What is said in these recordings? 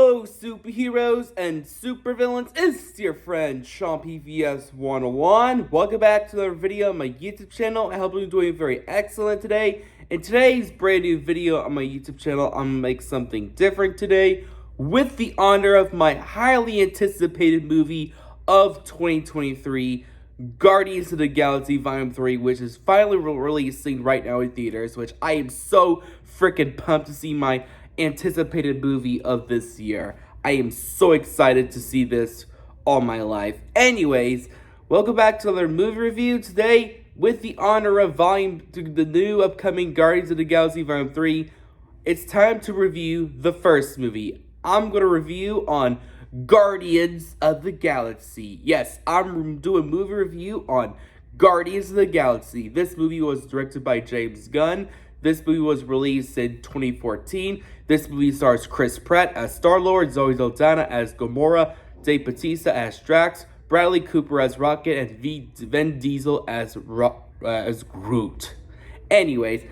Hello, superheroes and supervillains. It's your friend Sean PVS 101. Welcome back to another video on my YouTube channel. I hope you're doing very excellent today. In today's brand new video on my YouTube channel, I'm gonna make something different today with the honor of my highly anticipated movie of 2023, Guardians of the Galaxy Volume 3, which is finally releasing right now in theaters, which I am so freaking pumped to see my anticipated movie of this year. I am so excited to see this all my life. Anyways, welcome back to another movie review today with the honor of the new upcoming Guardians of the Galaxy Volume 3. It's time to review the first movie. I'm going to review on Guardians of the Galaxy. Yes, I'm doing a movie review on Guardians of the Galaxy. This movie was directed by James Gunn. This movie was released in 2014. This movie stars Chris Pratt as Star-Lord, Zoe Saldana as Gamora, Dave Bautista as Drax, Bradley Cooper as Rocket, and Vin Diesel as Groot. Anyways,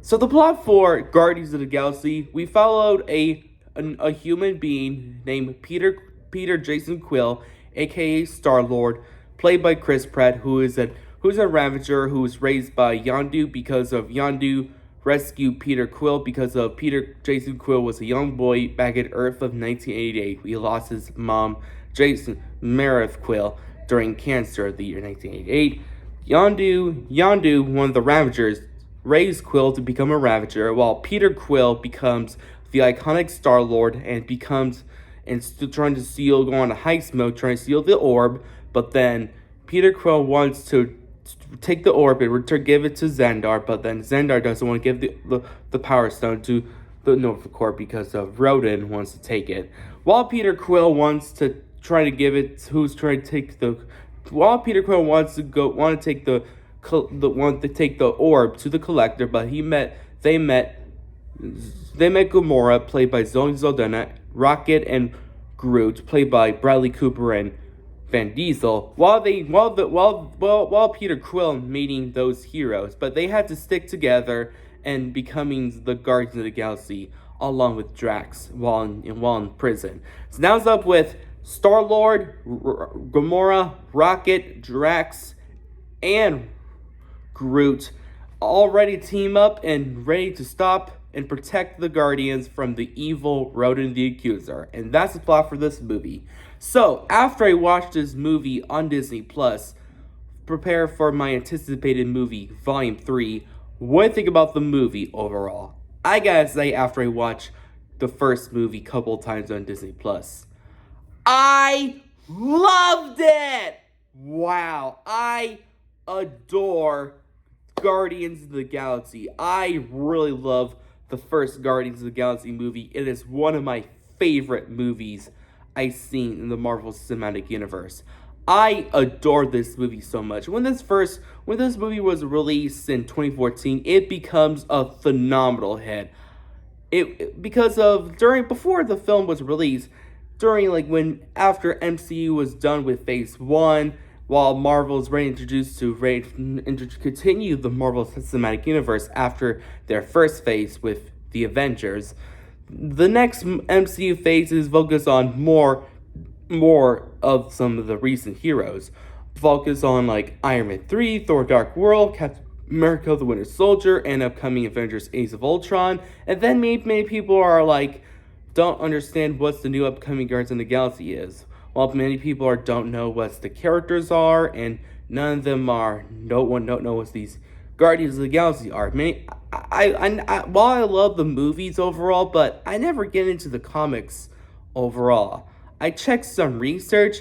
so the plot for Guardians of the Galaxy, we followed a human being named Peter Jason Quill, aka Star-Lord, played by Chris Pratt, who's a Ravager who was raised by Yondu because of Yondu rescued Peter Quill because of Peter Jason Quill was a young boy back at Earth of 1988. He lost his mom, Meredith Quill, during cancer of the year 1988. Yondu, one of the Ravagers, raised Quill to become a Ravager, while Peter Quill becomes the iconic Star-Lord and still trying to go on a heist mode, trying to steal the orb, but then Peter Quill wants to take the orb and give it to Xandar, but then Xandar doesn't want to give the Power Stone to the Nova Corps because of Rodan wants to take it. While Peter Quill wants to take the orb to the Collector, but they met Gamora, played by Zoe Saldana, Rocket and Groot, played by Bradley Cooper and Vin Diesel, while Peter Quill meeting those heroes, but they had to stick together and becoming the Guardians of the Galaxy along with Drax while in prison. So now it's up with Star-Lord, Gamora, Rocket, Drax, and Groot all ready to team up and ready to stop and protect the Guardians from the evil Rodan the Accuser. And that's the plot for this movie. So, after I watched this movie on Disney+, prepare for my anticipated movie, Volume 3, what do you think about the movie overall? I gotta say, after I watched the first movie a couple times on Disney+, I loved it! Wow, I adore Guardians of the Galaxy. I really love the first Guardians of the Galaxy movie. It is one of my favorite movies I've seen in the Marvel Cinematic Universe. I adore this movie so much. When this movie was released in 2014, it becomes a phenomenal hit. Before the film was released, after MCU was done with Phase 1, while Marvel's ready to continue the Marvel Cinematic Universe after their first phase with the Avengers, the next MCU phases focus on more of some of the recent heroes. Focus on Iron Man 3, Thor Dark World, Captain America the Winter Soldier, and upcoming Avengers Age of Ultron. And then many people are don't understand what's the new upcoming Guardians of the Galaxy is. While many people don't know what the characters are, and none of them don't know what these Guardians of the Galaxy are. While I love the movies overall, but I never get into the comics overall. I checked some research.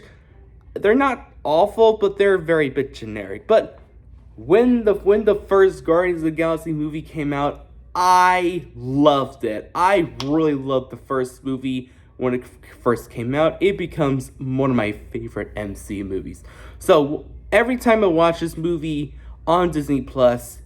They're not awful, but they're very bit generic. But when the first Guardians of the Galaxy movie came out, I loved it. I really loved the first movie. When it first came out, it becomes one of my favorite MCU movies. So every time I watch this movie on Disney+,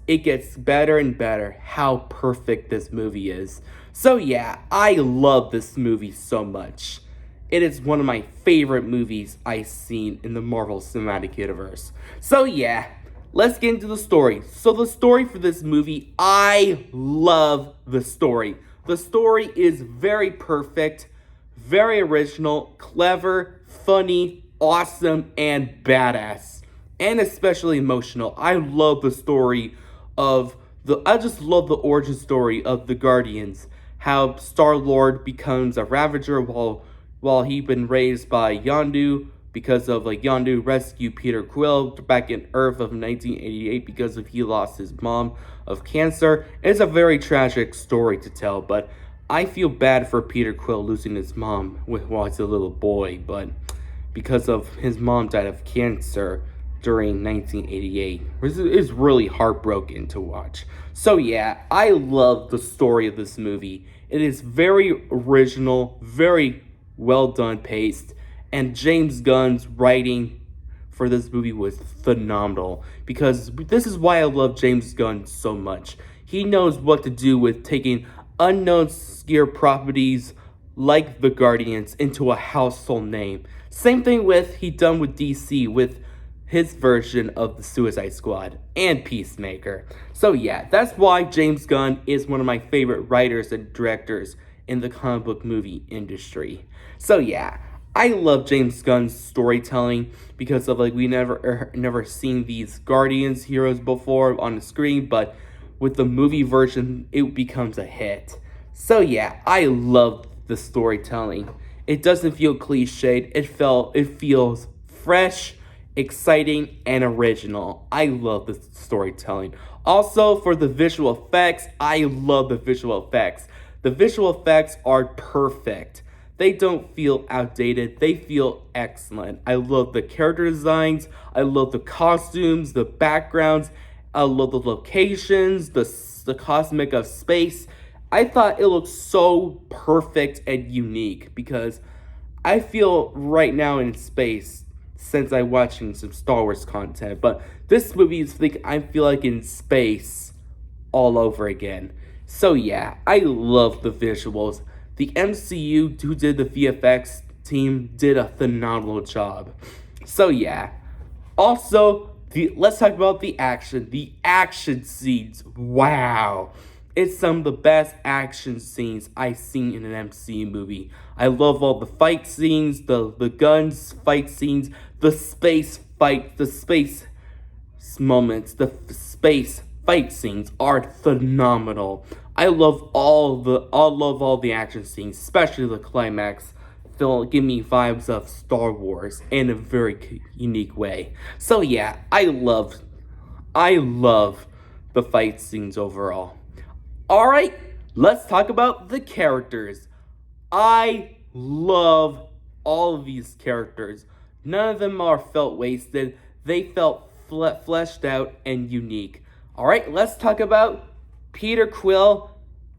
it gets better and better how perfect this movie is. So yeah, I love this movie so much. It is one of my favorite movies I've seen in the Marvel Cinematic Universe. So yeah, let's get into the story. So the story for this movie, I love the story. The story is very perfect, Very original, clever, funny, awesome, and badass. And especially emotional. I love the story of I just love the origin story of the Guardians. How Star-Lord becomes a Ravager while he been raised by Yondu, because of like Yondu rescued Peter Quill back in Earth of 1988 because of he lost his mom of cancer. It's a very tragic story to tell, but I feel bad for Peter Quill losing his mom while he's a little boy, but because of his mom died of cancer during 1988. It's really heartbroken to watch. So yeah, I love the story of this movie. It is very original, very well done paced, and James Gunn's writing for this movie was phenomenal, because this is why I love James Gunn so much. He knows what to do with taking unknown obscure properties like the Guardians into a household name. Same thing he done with DC with his version of the Suicide Squad and Peacemaker. So yeah, that's why James Gunn is one of my favorite writers and directors in the comic book movie industry. So yeah, I love James Gunn's storytelling because of we never seen these Guardians heroes before on the screen, but with the movie version, it becomes a hit. So yeah, I love the storytelling. It doesn't feel cliched. It feels fresh, exciting, and original. I love the storytelling. Also, for the visual effects, I love the visual effects. The visual effects are perfect. They don't feel outdated. They feel excellent. I love the character designs. I love the costumes, the backgrounds. I love the locations, the cosmic of space. I thought it looked so perfect and unique because I feel right now in space since I'm watching some Star Wars content. But this movie is I feel like in space all over again. So yeah, I love the visuals. The MCU who did the VFX team did a phenomenal job. So yeah. Also, let's talk about the action. The action scenes. Wow. It's some of the best action scenes I've seen in an MCU movie. I love all the fight scenes, the guns fight scenes, the space fight, the space moments, the space fight scenes are phenomenal. I love all the action scenes, especially the climax. Give me vibes of Star Wars in a very unique way. So yeah, I love the fight scenes overall. Alright, let's talk about the characters. I love all of these characters. None of them felt wasted. They felt fleshed out and unique. Alright, let's talk about Peter Quill,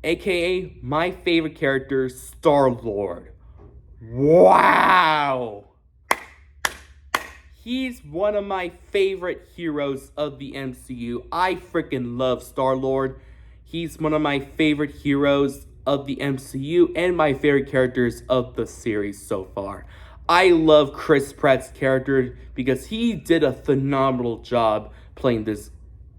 aka my favorite character, Star-Lord. Wow! He's one of my favorite heroes of the MCU. I freaking love Star-Lord. He's one of my favorite heroes of the MCU and my favorite characters of the series so far. I love Chris Pratt's character because he did a phenomenal job playing this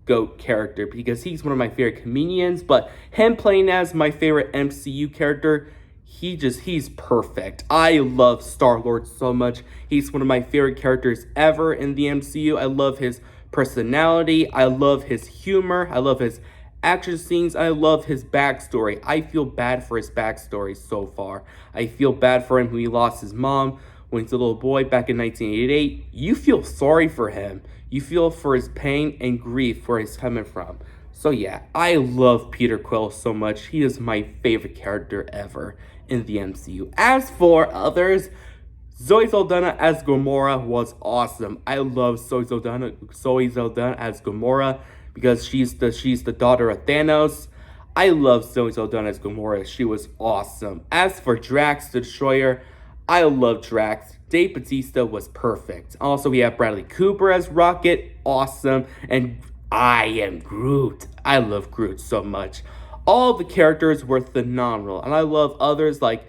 GOAT character because he's one of my favorite comedians, but him playing as my favorite MCU character, he's perfect. I love Star-Lord so much. He's one of my favorite characters ever in the MCU. I love his personality. I love his humor. I love his action scenes. I love his backstory. I feel bad for his backstory so far. I feel bad for him when he lost his mom when he's a little boy back in 1988. You feel sorry for him. You feel for his pain and grief where he's coming from. So yeah, I love Peter Quill so much. He is my favorite character ever in the MCU. As for others, Zoe Saldana as Gamora was awesome. I love Zoe Saldana as Gamora because she's the daughter of Thanos. I love Zoe Saldana as Gamora. She was awesome. As for Drax the Destroyer, I love Drax. Dave Bautista was perfect. Also, we have Bradley Cooper as Rocket. Awesome. And I am Groot. I love Groot so much. All the characters were phenomenal. And I love others like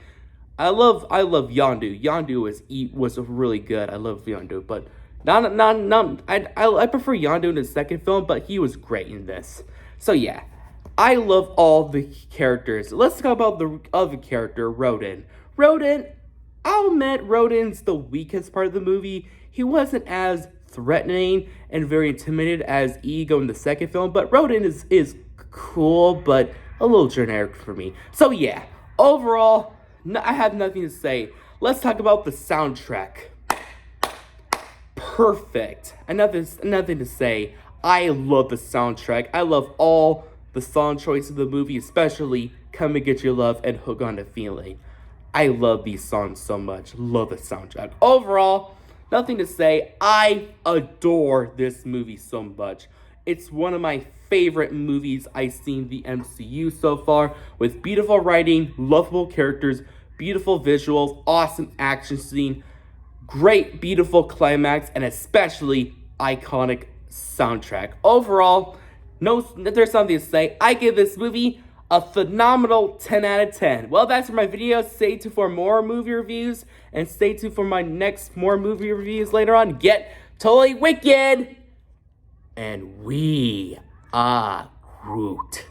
I love Yondu. Yondu was really good. I love Yondu, but I prefer Yondu in the second film, but he was great in this. So yeah, I love all the characters. Let's talk about the other character, Rodan. Rodan, I'll admit Rodin's the weakest part of the movie. He wasn't as threatening and very intimidated as Ego in the second film, but Rodin is cool, but a little generic for me. So yeah, overall, I have nothing to say. Let's talk about the soundtrack. Perfect. Nothing to say. I love the soundtrack. I love all the song choices of the movie, especially Come and Get Your Love and Hook on a Feeling. I love these songs so much. Love the soundtrack. Overall, nothing to say. I adore this movie so much. It's one of my favorite movies I've seen the MCU so far, with beautiful writing, lovable characters, beautiful visuals, awesome action scene, great, beautiful climax, and especially iconic soundtrack. Overall, there's something to say. I give this movie a phenomenal 10 out of 10. Well, that's for my video. Stay tuned for more movie reviews, and stay tuned for my next more movie reviews later on. Get totally wicked! And we are Groot.